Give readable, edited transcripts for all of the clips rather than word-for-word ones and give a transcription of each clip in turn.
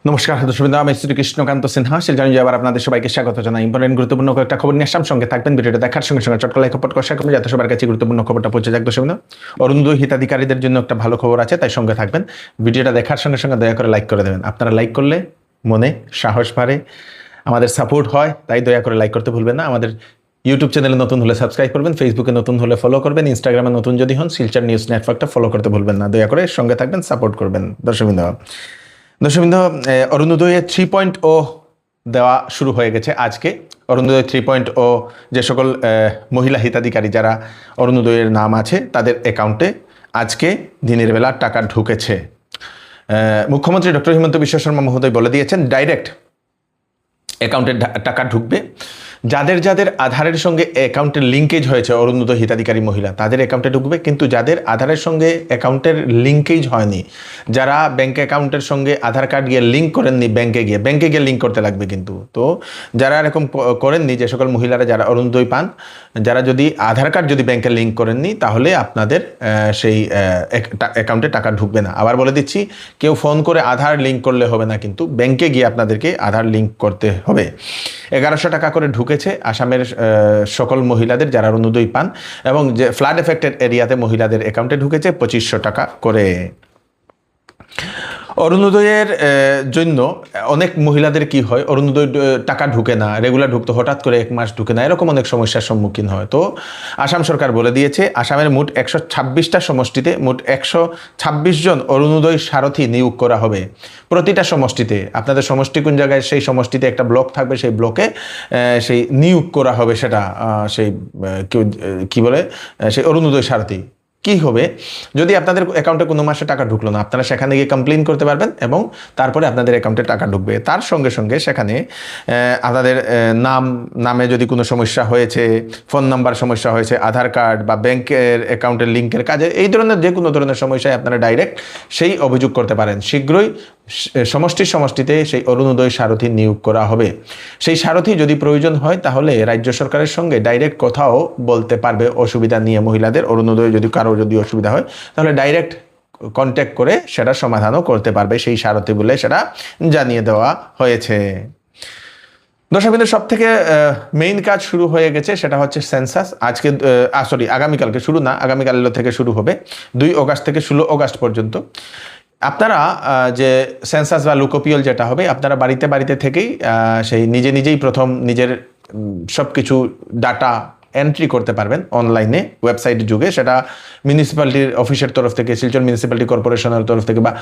নমস্কার দর্শকবৃন্দ, আমি শ্রী কৃষ্ণকান্ত সিনহা শিলচর আবার আপনাদের সবাইকে স্বাগত জানাই। ইম্পর্টেন্ট গুরুত্বপূর্ণ কয়েকটা খবর নিয়ে আসলাম, সঙ্গে থাকবেন। ভিডিওটা দেখার সঙ্গে সঙ্গে চটকলাই খপট কষা কমে যাতে সবার কাছে গুরুত্বপূর্ণ খবরটা পৌঁছে যাক। দর্শকবৃন্দ, অরুণোদয় হিতাধিকারীদের জন্য একটা ভালো খবর আছে, তাই সঙ্গে থাকবেন। ভিডিওটা দেখার সঙ্গে সঙ্গে দয়া করে লাইক করে দেবেন। আপনারা লাইক করলে মনে সাহস বাড়ে, আমাদের সাপোর্ট হয়, তাই দয়া করে লাইক করতে ভুলবেন না। আমাদের ইউটিউব চ্যানেলে নতুন হলে সাবস্ক্রাইব করবেন, ফেসবুকে নতুন হলে ফলো করবেন, ইনস্টাগ্রামে নতুন যদি হন শিলচর নিউজ নেটওয়ার্কটা ফলো করতে ভুলবেন না। দয়া করে সঙ্গে থাকবেন, সাপোর্ট করবেন। দর্শকবৃন্দ, অরুণোদয়ের 3.0 দেওয়া শুরু হয়ে গেছে আজকে। অরুণোদয় 3.0 যে সকল মহিলা হিতাধিকারী যারা অরুণোদয়ের নাম আছে তাদের অ্যাকাউন্টে আজকে দিনের বেলা টাকা ঢুকেছে। মুখ্যমন্ত্রী ডক্টর হিমন্ত বিশ্ব শর্মা মহোদয় বলে দিয়েছেন ডাইরেক্ট অ্যাকাউন্টে টাকা ঢুকবে। যাদের যাদের আধারের সঙ্গে অ্যাকাউন্টের লিঙ্কেজ হয়েছে অরুণোদয় হিতাধিকারী মহিলা তাদের অ্যাকাউন্টে ঢুকবে, কিন্তু যাদের আধারের সঙ্গে অ্যাকাউন্টের লিঙ্কেজ হয়নি, যারা ব্যাঙ্ক অ্যাকাউন্টের সঙ্গে আধার কার্ড গিয়ে লিঙ্ক করেননি, ব্যাঙ্কে গিয়ে লিঙ্ক করতে লাগবে। কিন্তু তো যারা এরকম করেননি, যে সকল মহিলারা যারা অরুণোদয় পান, যারা যদি আধার কার্ড যদি ব্যাঙ্কে লিঙ্ক করেননি, তাহলে আপনাদের সেই অ্যাকাউন্টে টাকা ঢুকবে না। আবার বলে দিচ্ছি, কেউ ফোন করে আধার লিঙ্ক করলে হবে না, কিন্তু ব্যাঙ্কে গিয়ে আপনাদেরকে আধার লিঙ্ক করতে হবে। 1100 টাকা করে ঢুকেছে আসামের সকল মহিলাদের যারা অরুণোদয় পান, এবং যে ফ্লাড এফেক্টেড এরিয়াতে মহিলাদের অ্যাকাউন্টে ঢুকেছে 2500 টাকা করে। অরুণোদয়ের জন্য অনেক মহিলাদের কি হয়, অরুণোদয় টাকা ঢুকে না, রেগুলার ঢুকতো, হঠাৎ করে 1 মাস ঢুকে না, এরকম অনেক সমস্যার সম্মুখীন হয়। তো আসাম সরকার বলে দিয়েছে আসামের মোট 126টা সমষ্টিতে মোট 126 জন অরুণোদয় সারথি নিয়োগ করা হবে। প্রতিটা সমষ্টিতে, আপনাদের সমষ্টি কোন জায়গায়, সেই সমষ্টিতে একটা ব্লক থাকবে, সেই ব্লকে সেই নিয়োগ করা হবে। সেটা সেই কি বলে, সেই অরুণোদয় সারথি। কি হবে, যদি আপনাদের অ্যাকাউন্টে কোনো মাসে টাকা ঢুকলো না, আপনারা সেখানে গিয়ে কমপ্লেন করতে পারবেন এবং তারপরে আপনাদের অ্যাকাউন্টে টাকা ঢুকবে। তার সঙ্গে সঙ্গে সেখানে আপনাদের নামে যদি কোনো সমস্যা হয়েছে, ফোন নাম্বার সমস্যা হয়েছে, আধার কার্ড বা ব্যাংকের অ্যাকাউন্টের লিঙ্কের কাজে, এই ধরনের যে কোনো ধরনের সমস্যায় আপনারা ডাইরেক্ট সেই অভিযোগ করতে পারেন। শীঘ্রই সমষ্টিতে সেই অরুণোদয় সারথি নিয়োগ করা হবে। সেই সারথি যদি প্রয়োজন হয় তাহলে রাজ্য সরকারের সঙ্গে ডাইরেক্ট কথাও বলতে পারবে অসুবিধা নিয়ে। মহিলাদের অরুণোদয় যদি কারো যদি অসুবিধা হয় তাহলে ডাইরেক্ট কন্ট্যাক্ট করে সেটা সমাধানও করতে পারবে সেই সারথি বলে সেটা জানিয়ে দেওয়া হয়েছে। দর্শকবৃন্দ, সব থেকে মেইন কাজ শুরু হয়ে গেছে, সেটা হচ্ছে সেন্সাস। আজকে আগামীকালকে শুরু না, আগামীকাল থেকে শুরু হবে 2 অগাস্ট থেকে 16 অগাস্ট পর্যন্ত। আপনারা যে সেন্সাস বা লোকপিয়ল যেটা হবে, আপনারা বাড়িতে থেকেই সেই নিজেই প্রথম নিজের সব কিছু ডাটা এন্ট্রি করতে পারবেন অনলাইনে, ওয়েবসাইট যুগে। সেটা মিউনিসিপ্যালিটির অফিসের তরফ থেকে, শিলচর মিউনিসিপ্যালিটি কর্পোরেশনের তরফ থেকে বা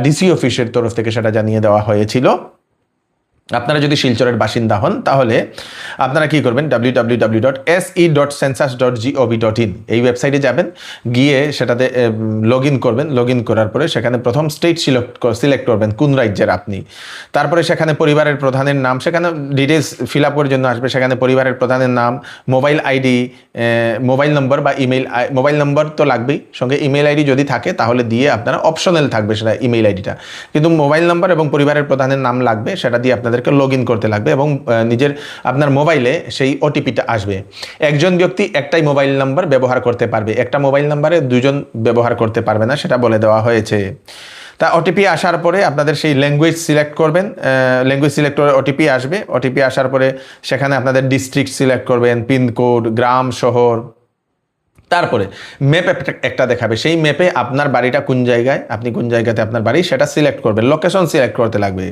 ডিসি অফিসের তরফ থেকে সেটা জানিয়ে দেওয়া হয়েছিল। আপনারা যদি শিলচরের বাসিন্দা হন তাহলে আপনারা কি করবেন, www.se.census.gov.in এই ওয়েবসাইটে যাবেন, গিয়ে সেটাতে লগ ইন করবেন। লগ ইন করার পরে সেখানে প্রথম স্টেট সিলেক্ট করবেন কোন রাজ্যের আপনি। তারপরে সেখানে পরিবারের প্রধানের নাম, সেখানে ডিটেলস ফিল আপের জন্য আসবে। সেখানে পরিবারের প্রধানের নাম, মোবাইল আইডি, মোবাইল নম্বর বা ইমেইল, মোবাইল নম্বর তো লাগবেই, সঙ্গে ইমেইল আইডি যদি থাকে তাহলে দিয়ে আপনারা অপশনাল থাকবে সেটা ইমেইল আইডিটা, কিন্তু মোবাইল নম্বর এবং পরিবারের প্রধানের নাম লাগবে। সেটা দিয়ে আপনাদেরকে লগ ইন করতে লাগবে এবং আপনার মোবাইলে সেই ওটিপিটা আসবে। একজন ব্যক্তি একটাই মোবাইল নাম্বার ব্যবহার করতে পারবে, একটা মোবাইল নাম্বারে 2 জন ব্যবহার করতে পারবে না, সেটা বলে দেওয়া হয়েছে। তা ওটিপি আসার পরে আপনাদের সেই ল্যাঙ্গুয়েজ সিলেক্ট করবেন, ল্যাঙ্গুয়েজ সিলেক্ট করে ওটিপি আসবে। ওটিপি আসার পরে সেখানে আপনাদের ডিস্ট্রিক্ট সিলেক্ট করবেন, পিনকোড, গ্রাম, শহর। তারপরে ম্যাপ একটা দেখাবে, সেই ম্যাপে আপনার বাড়িটা কোন জায়গায়, আপনি কোন জায়গাতে আপনার বাড়ি সেটা সিলেক্ট করবেন, লোকেশন সিলেক্ট করতে লাগবে।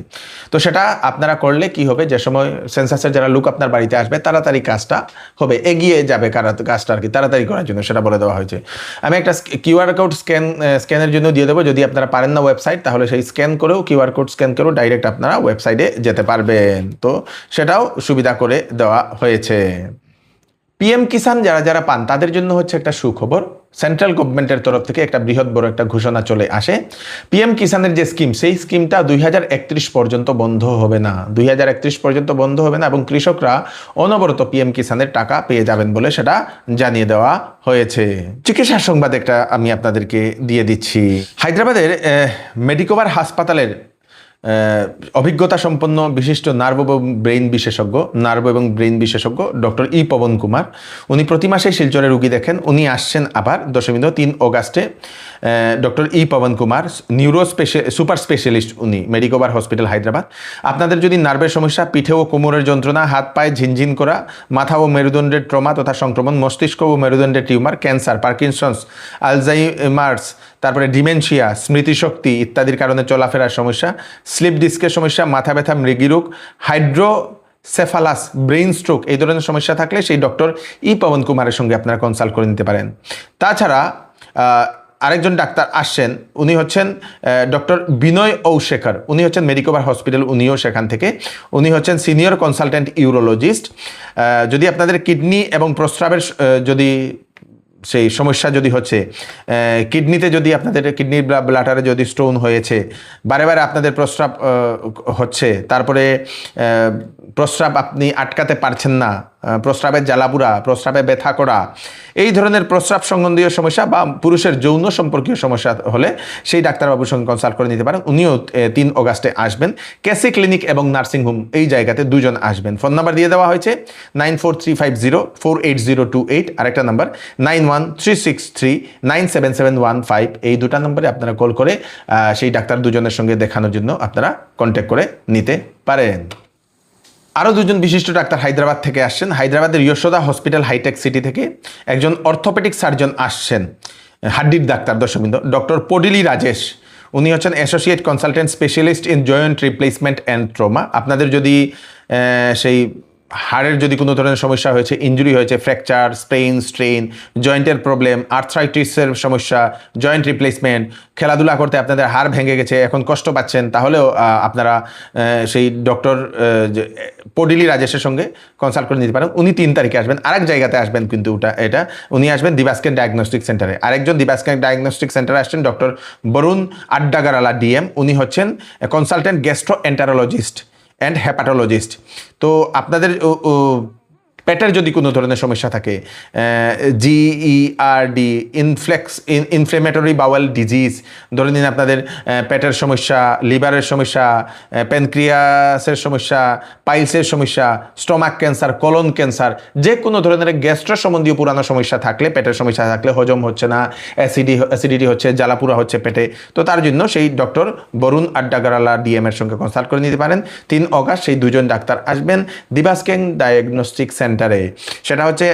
তো সেটা আপনারা করলে কি হবে, যে সময় সেন্সাসের যারা লোক আপনার বাড়িতে আসবে তাড়াতাড়ি কাজটা হবে, এগিয়ে যাবে কাজটা আর কি, তাড়াতাড়ি করার জন্য সেটা বলে দেওয়া হয়েছে। আমি একটা কিউআর কোড স্ক্যানের জন্য দিয়ে দেবো, যদি আপনারা পারেন না ওয়েবসাইট, তাহলে সেই স্ক্যান করেও, কিউআর কোড স্ক্যান করেও ডাইরেক্ট আপনারা ওয়েবসাইটে যেতে পারবেন। তো সেটাও সুবিধা করে দেওয়া হয়েছে। পিএম কিষাণ যারা পান তাদের জন্য হচ্ছে একটা সুখবর। সেন্ট্রাল গভর্নমেন্টের তরফ থেকে একটা বড় একটা ঘোষণা চলে আসে। পিএম কিষাণের যে স্কিম, সেই স্কিমটা 2031 পর্যন্ত বন্ধ হবে না, 2031 পর্যন্ত বন্ধ হবে না, এবং কৃষকরা অনবরত পিএম কিষাণের টাকা পেয়ে যাবেন বলে সেটা জানিয়ে দেওয়া হয়েছে। চিকিৎসার সংবাদ একটা আমি আপনাদেরকে দিয়ে দিচ্ছি। হায়দ্রাবাদের মেডিকোভার হাসপাতালের অভিজ্ঞতা সম্পন্ন বিশিষ্ট নার্ভ এবং ব্রেইন বিশেষজ্ঞ ডক্টর ই পবন কুমার। উনি প্রতি মাসে শিলচরে রুগী দেখেন। উনি আসছেন আবার 3 অগাস্টে। ডক্টর ই পবন কুমার সুপার স্পেশালিস্ট, উনি মেডিকোভার হসপিটাল হায়দ্রাবাদ। আপনাদের যদি নার্ভের সমস্যা, পিঠে ও কোমরের যন্ত্রণা, হাত পায়ে ঝিনঝিন করা, মাথা ও মেরুদণ্ডের ট্রমা তথা সংক্রমণ, মস্তিষ্ক ও মেরুদণ্ডের টিউমার, ক্যান্সার, পার্কিনসন্স, আলজাইমার্স, তারপরে ডিমেনশিয়া, স্মৃতিশক্তি ইত্যাদির কারণে চলাফেরার সমস্যা, স্লিপ ডিস্কের সমস্যা, মাথা ব্যথা, মৃগীরোগ, হাইড্রোসেফালাস, ব্রেইন স্ট্রোক, এই ধরনের সমস্যা থাকলে সেই ডক্টর ই পবন কুমারের সঙ্গে আপনারা কনসাল্ট করে নিতে পারেন। তাছাড়া আরেকজন ডাক্তার আসছেন, উনি হচ্ছেন ডক্টর বিনয় ঔশেখর। উনি হচ্ছেন মেডিকোভার হসপিটাল, উনিও সেখান থেকে। উনি হচ্ছেন সিনিয়র কনসালটেন্ট ইউরোলজিস্ট। যদি আপনাদের কিডনি এবং প্রস্রাবের যদি সেই সমস্যা যদি হচ্ছে, কিডনিতে যদি আপনাদের কিডনির ব্লাডারে যদি স্টোন হয়েছে, বারে বারে আপনাদের প্রস্রাব হচ্ছে, তারপরে প্রস্রাব আপনি আটকাতে পারছেন না, প্রস্রাবের জ্বালাপুরা, প্রস্রাবে ব্যথা করা, এই ধরনের প্রস্রাব সম্বন্ধীয় সমস্যা বা পুরুষের যৌন সম্পর্কীয় সমস্যা হলে সেই ডাক্তারবাবুর সঙ্গে কনসাল্ট করে নিতে পারেন। উনিও 3 অগাস্টে আসবেন। কেসি ক্লিনিক এবং নার্সিংহোম এই জায়গাতে 2 জন আসবেন। ফোন নাম্বার দিয়ে দেওয়া হয়েছে 9435048028, আরেকটা নাম্বার 9136397715। এই 2টা নম্বরে আপনারা কল করে সেই ডাক্তার 2 জনের সঙ্গে দেখানোর জন্য আপনারা কন্ট্যাক্ট করে নিতে পারেন। আরও 2 জন বিশিষ্ট ডাক্তার হায়দ্রাবাদ থেকে আসছেন। হায়দ্রাবাদের যশোদা হসপিটাল হাইটেক সিটি থেকে একজন অর্থোপেডিক সার্জন আসছেন, হাড্ডির ডাক্তার দর্শকবৃন্দ, ডক্টর পডিলি রাজেশ। উনি হচ্ছেন associate consultant specialist in joint replacement and trauma. আপনাদের যদি সেই হাড়ের যদি কোনো ধরনের সমস্যা হয়েছে, ইনজুরি হয়েছে, ফ্র্যাকচার, স্ট্রেইন, জয়েন্টের প্রবলেম, আর্থ্রাইটিসের সমস্যা, জয়েন্ট রিপ্লেসমেন্ট, খেলাধুলা করতে আপনাদের হাড় ভেঙে গেছে, এখন কষ্ট পাচ্ছেন, তাহলেও আপনারা সেই ডক্টর পডিলি রাজেশের সঙ্গে কনসাল্ট করে নিতে পারেন। উনি 3 তারিখে আসবেন। আরেক জায়গাতে আসবেন কিন্তু উনি আসবেন দিবাস্কেন ডায়াগনস্টিক সেন্টারে। আরেকজন দিবাস্কেন ডায়াগনস্টিক সেন্টারে আসছেন ডক্টর বরুণ আড্ডাগারালা ডিএম। উনি হচ্ছেন কনসালটেন্ট গ্যাস্ট্রোএন্টারোলজিস্ট অ্যান্ড হেপাটোলজিস্ট। তো আপনাদের পেটের যদি কোনো ধরনের সমস্যা থাকে, GERD, ইনফ্লেমেটরি বাওয়েল ডিজিজ, ধরে নিন আপনাদের পেটের সমস্যা, লিভারের সমস্যা, প্যানক্রিয়াসের সমস্যা, পাইলসের সমস্যা, স্টোমাক ক্যান্সার, কোলন ক্যান্সার, যে কোনো ধরনের গ্যাস্ট্রো সম্বন্ধীয় পুরানো সমস্যা থাকলে, পেটের সমস্যা থাকলে, হজম হচ্ছে না, অ্যাসিডিটি হচ্ছে, জ্বালাপুরা হচ্ছে পেটে, তো তার জন্য সেই ডক্টর বরুণ আড্ডাগারালা ডিএমের সঙ্গে কনসাল্ট করে নিতে পারেন। 3 অগাস্ট সেই 2 জন ডাক্তার আসবেন দিবাস্কেন ডায়াগনস্টিক সেন্টারে। সেটা হচ্ছে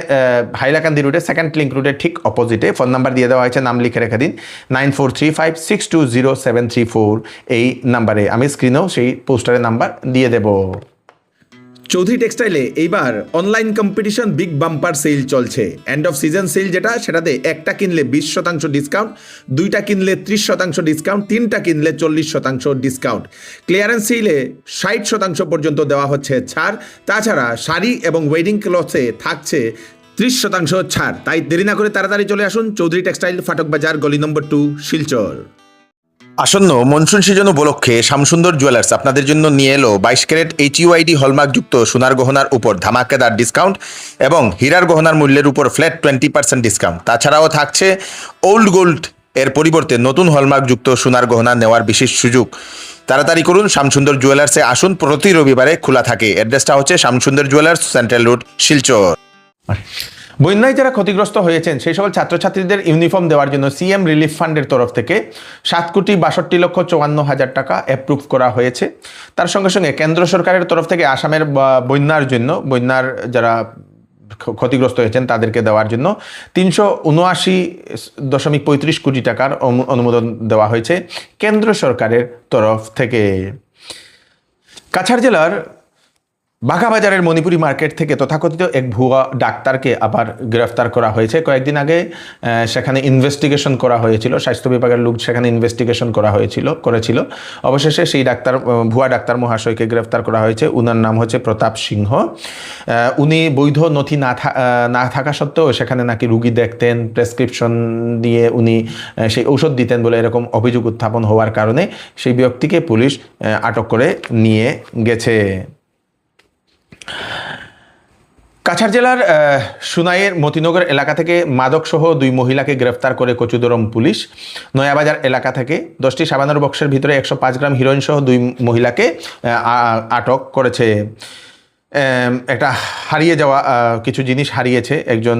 হাইলাকান্দি রুটে, সেকেন্ড লিঙ্ক রুটের ঠিক অপোজিটে। ফোন নাম্বার দিয়ে দেওয়া হয়েছে, নাম লিখে রেখে দিন 9435620734। এই নাম্বারে আমি স্ক্রিনেও সেই পোস্টারের নাম্বার দিয়ে দেব। চৌধুরী টেক্সটাইলে এইবার online competition big bumper sale চলছে। এন্ড অফ সিজন সেল সেটাতে একটা কিনলে 20% ডিসকাউন্ট, 2টা কিনলে 30% ডিসকাউন্ট, 3টা কিনলে 40% ডিসকাউন্ট। ক্লিয়ারেন্স সেলে 60% পর্যন্ত দেওয়া হচ্ছে ছাড়। তাছাড়া শাড়ি এবং ওয়েডিং ক্লথে থাকছে 30% ছাড়। তাই দেরি না করে তাড়াতাড়ি চলে আসুন চৌধুরী টেক্সটাইল, ফাটক বাজার, গলি নম্বর 2, শিলচর। আসন্ন মনসুন সিজন উপলক্ষে শ্যামসুন্দর জুয়েলার্স আপনাদের জন্য নিয়ে এলো 22 ক্যারেট HUID হলমার্কযুক্ত সোনার গহনার উপর ধামাকেদার ডিসকাউন্ট এবং হীরার গহনার মূল্যের উপর ফ্ল্যাট 20% ডিসকাউন্ট। তাছাড়াও থাকছে ওল্ড গোল্ড এর পরিবর্তে নতুন হলমার্কযুক্ত সোনার গহনা নেওয়ার বিশেষ সুযোগ। তাড়াতাড়ি করুন, শ্যামসুন্দর জুয়েলার্সে আসুন, প্রতি রবিবারে খোলা থাকে। অ্যাড্রেসটা হচ্ছে Shyamsundar jewellers, central road, Silchar. বন্যায় যারা ক্ষতিগ্রস্ত হয়েছেন সেই সকল ছাত্রছাত্রীদের ইউনিফর্ম দেওয়ার জন্য সিএম রিলিফ ফান্ডের তরফ থেকে 7,62,54,000 টাকা অ্যাপ্রুভ করা হয়েছে। তার সঙ্গে সঙ্গে কেন্দ্র সরকারের তরফ থেকে আসামের বন্যার যারা ক্ষতিগ্রস্ত হয়েছেন তাদেরকে দেওয়ার জন্য 379.35 কোটি টাকার অনুমোদন দেওয়া হয়েছে কেন্দ্র সরকারের তরফ থেকে। কাছাড় জেলার বাঘাবাজারের মণিপুরি মার্কেট থেকে তথাকথিত এক ভুয়া ডাক্তারকে আবার গ্রেফতার করা হয়েছে। কয়েকদিন আগে সেখানে ইনভেস্টিগেশন করা হয়েছিল, স্বাস্থ্য বিভাগের লোক সেখানে ইনভেস্টিগেশন করেছিল। অবশেষে সেই ভুয়া ডাক্তার মহাশয়কে গ্রেফতার করা হয়েছে। উনার নাম হচ্ছে প্রতাপ সিংহ। উনি বৈধ নথি না থাকা সত্ত্বেও সেখানে নাকি রুগী দেখতেন, প্রেসক্রিপশন দিয়ে উনি সেই ঔষধ দিতেন বলে এরকম অভিযোগ উত্থাপন হওয়ার কারণে সেই ব্যক্তিকে পুলিশ আটক করে নিয়ে গেছে। কাছাড় জেলার সুনাইয়ের মতিনগর এলাকা থেকে মাদকসহ 2 মহিলাকে গ্রেফতার করে কচুদরম পুলিশ। নয়াবাজার এলাকা থেকে 10টি সাবানের বক্সের ভিতরে 105 গ্রাম হিরোইন সহ 2 মহিলাকে আটক করেছে। একটা হারিয়ে যাওয়া কিছু জিনিস হারিয়েছে একজন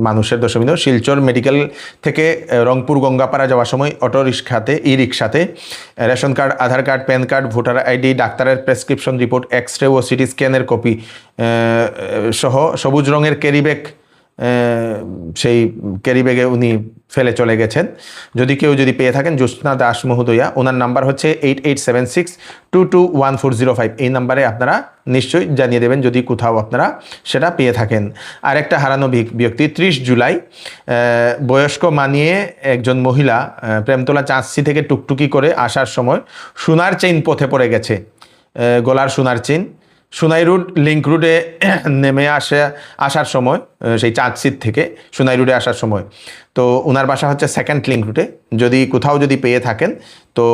মানুষের দশমিন। শিলচর মেডিকেল থেকে রংপুর গঙ্গাপাড়া যাওয়ার সময় অটো রিক্সাতে রিক্সাতে ration card, Aadhaar card, pan card, voter ID, ডাক্তারের প্রেসক্রিপশন রিপোর্ট, এক্সরে ও সিটি স্ক্যানের কপি সহ সবুজ রঙের ক্যারিব্যাগ, সেই ক্যারিব্যাগে উনি ফেলে চলে গেছেন। যদি কেউ পেয়ে থাকেন, জ্যোৎস্না দাস মহোদয়া, ওনার নাম্বার হচ্ছে 8876221405। এই নাম্বারে আপনারা নিশ্চয়ই জানিয়ে দেবেন যদি কোথাও আপনারা সেটা পেয়ে থাকেন। আর একটা হারানো ব্যক্তি 30 জুলাই বয়স্ক মানিয়ে একজন মহিলা প্রেমতলা চাঁদসি থেকে টুকটুকি করে আসার সময় সোনার চেইন পথে পড়ে গেছে, গলার সোনার চেইন। সোনাই রোড লিঙ্ক রোডে নেমে আসার সময়, সেই চাঁদসির থেকে সোনাই রোডে আসার সময়, তো ওনার বাসা হচ্ছে 2nd লিঙ্ক রুটে। যদি কোথাও পেয়ে থাকেন তো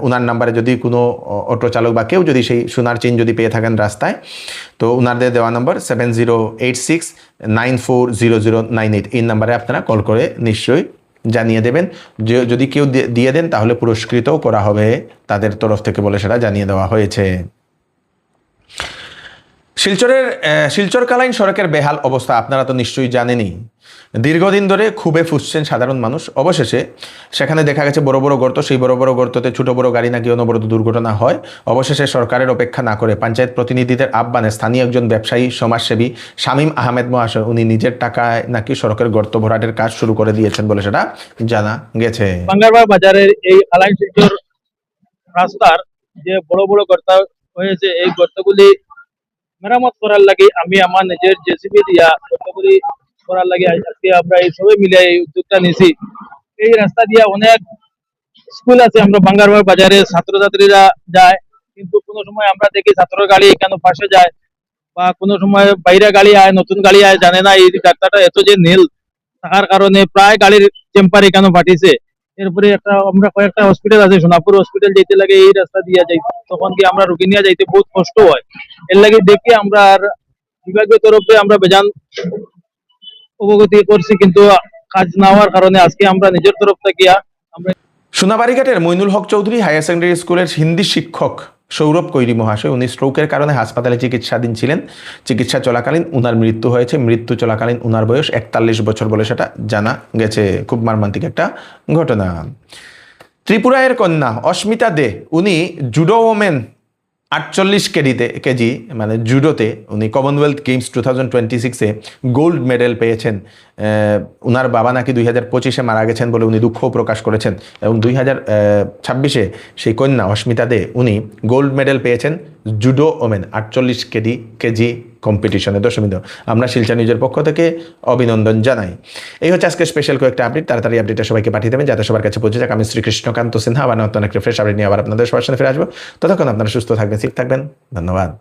ওনার নাম্বারে যদি কোনো অটো চালক বা কেউ যদি সেই সোনার চেইন পেয়ে থাকেন রাস্তায়, তো ওনাদের দেওয়া নম্বর 7086940098। এই নাম্বারে আপনারা কল করে নিশ্চয়ই জানিয়ে দেবেন। যদি কেউ দিয়ে দেন তাহলে পুরস্কৃতও করা হবে তাদের তরফ থেকে বলে সেটা জানিয়ে দেওয়া হয়েছে। শিলচর কালাইন সড়কের বেহাল অবস্থা আপনারা তো নিশ্চয়ই জানেনই। দীর্ঘদিন ধরে খুবই ফুসছেন সাধারণ মানুষ। অবশেষে সেখানে দেখা গেছে বড় বড় গর্ত, সেই বড় বড় গর্ততে ছোট বড় গাড়ি নাকি অনবরত দুর্ঘটনা হয়। অবশেষে সরকারের অপেক্ষা না করে পঞ্চায়েত প্রতিনিধিদের আহ্বানে স্থানীয় একজন ব্যবসায়ী সমাজসেবী শামীম আহমেদ মহাশয় উনি নিজের টাকায় নাকি সড়কের গর্ত ভরাটের কাজ শুরু করে দিয়েছেন বলে সেটা জানা গেছে। বাঙ্গারবাগ বাজারের এই আলাইন শিলচর রাস্তার যে বড় বড় গর্ত হয়েছে, এই গর্তগুলি মেরামত করার লাগে আমি আমার নিজের জেসিবি দিয়া গর্তগুলি করার লাগে আজকে আমরা এই সবাই মিলে এই উদ্যোগটা নিয়েছি। এই রাস্তা দিয়া অনেক স্কুল আছে, আমরা বাঙ্গারবাগ বাজারে ছাত্রছাত্রীরা যায়, কিন্তু কোনো সময় আমরা দেখি ছাত্র গাড়ি কেন পাশে যায়, বা কোনো সময় বাইরে গাড়ি আয়, নতুন গাড়ি আয়, জানে না এই রাস্তাটা এত যে নীল থাকার কারণে প্রায় গাড়ির টেম্পারি কেন ফাটিছে। এরপরে আমরা কয়েকটা হসপিটাল আছে, সোনাপুর হসপিটাল যেতে লাগে এই রাস্তা দিয়ে যাই, তখন কি আমরা রুগী নিয়ে যাইতে বহুত কষ্ট হয়। এর লাগে দেখি আমরা আর বিভাগীয় তরফে আমরা বেজান অবগতি করছি, কিন্তু কাজ না হওয়ার কারণে আজকে আমরা নিজের তরফ থেকে আমরা সোনাবাড়িঘাটের মইনুল হক চৌধুরী হায়ার সেকেন্ডারি স্কুলের হিন্দি শিক্ষক সৌরভ কৈরি মহাশয় উনি স্ট্রোকের কারণে হাসপাতালে চিকিৎসাধীন ছিলেন। চিকিৎসা চলাকালীন উনার মৃত্যু হয়েছে। মৃত্যু চলাকালীন উনার বয়স 41 বছর বলে সেটা জানা গেছে। খুব মর্মান্তিক একটা ঘটনা। ত্রিপুরায়ের কন্যা অস্মিতা দে উনি জুডো ওমেন 48 কেজি মানে জুডোতে উনি কমনওয়েলথ গেমস 2026-এ গোল্ড মেডেল পেয়েছেন। উনার বাবা নাকি 2025-এ মারা গেছেন বলে উনি দুঃখ প্রকাশ করেছেন, এবং 2026-এ সেই কন্যা অস্মিতা দে উনি গোল্ড মেডেল পেয়েছেন জুডো ওমেন 48 কেজি কম্পিটিশনে। দশমিত আমরা শিলচর নিউজের পক্ষ থেকে অভিনন্দন জানাই। এই হচ্ছে আজকে স্পেশাল কয়েকটা আপডেট। তাড়াতাড়ি আপডেটটা সবাইকে পাঠিয়ে দেবেন যাতে সবার কাছে পৌঁছে যাক। আমি শ্রীকৃষ্ণকান্ত সিনহা আবার নতুন একটা ফ্রেশ আপডেট নিয়ে আবার আপনাদের সবার সাথে ফিরে আসবো। ততক্ষণ আপনারা সুস্থ থাকবেন, ঠিক থাকবেন। ধন্যবাদ।